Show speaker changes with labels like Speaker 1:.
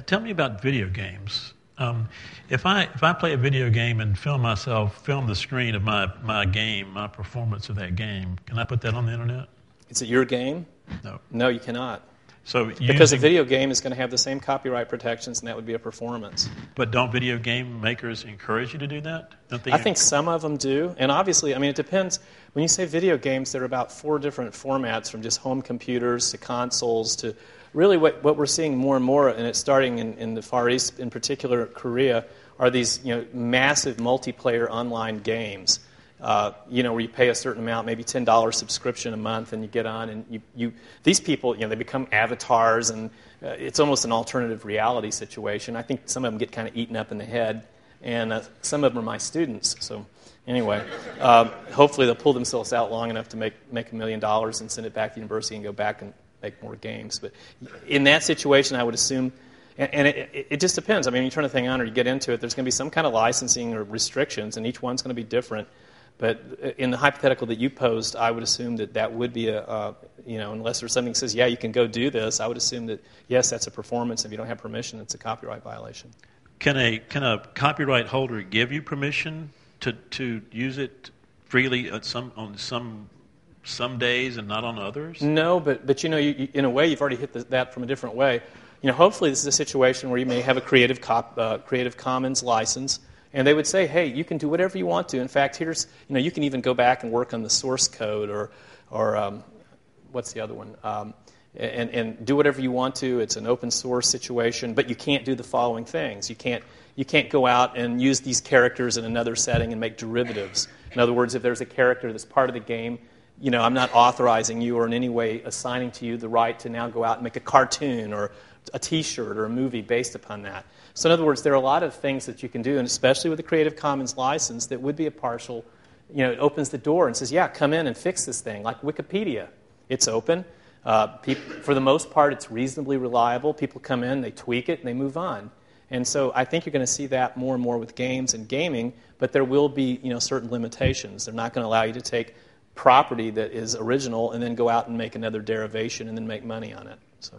Speaker 1: Tell me about video games. If I play a video game and film the screen of my game, my performance of that game, can I put that on the internet?
Speaker 2: Is it your game?
Speaker 1: No.
Speaker 2: No, you cannot.
Speaker 1: So
Speaker 2: because a video game is going to have the same copyright protections, and that would be a performance.
Speaker 1: But don't video game makers encourage you to do that?
Speaker 2: I think some of them do. And obviously, I mean, it depends. When you say video games, there are about 4 different formats, from just home computers to consoles to really what we're seeing more and more, and it's starting in the Far East, in particular Korea, are these massive multiplayer online games. Where you pay a certain amount, maybe $10 subscription a month, and you get on, and these people, they become avatars, and it's almost an alternative reality situation. I think some of them get kind of eaten up in the head, and some of them are my students. So anyway, hopefully they'll pull themselves out long enough to make $1 million and send it back to university and go back and make more games. But in that situation, I would assume, and it just depends. I mean, you turn a thing on or you get into it, there's going to be some kind of licensing or restrictions, and each one's going to be different. But in the hypothetical that you posed, I would assume that would be unless there's something that says, yeah, you can go do this, I would assume that, yes, that's a performance. If you don't have permission, it's a copyright violation.
Speaker 1: Can a copyright holder give you permission to use it freely on some days and not on others?
Speaker 2: No, but you, in a way, you've already hit that from a different way. Hopefully this is a situation where you may have a Creative Commons license, and they would say, hey, you can do whatever you want to. In fact, here's, you can even go back and work on the source code or what's the other one? And do whatever you want to. It's an open source situation, but you can't do the following things. You can't go out and use these characters in another setting and make derivatives. In other words, if there's a character that's part of the game, I'm not authorizing you or in any way assigning to you the right to now go out and make a cartoon or a T-shirt or a movie based upon that. So in other words, there are a lot of things that you can do, and especially with the Creative Commons license, that would be a partial, it opens the door and says, yeah, come in and fix this thing. Like Wikipedia, it's open. For the most part, it's reasonably reliable. People come in, they tweak it, and they move on. And so I think you're going to see that more and more with games and gaming, but there will be certain limitations. They're not going to allow you to take property that is original and then go out and make another derivation and then make money on it. So.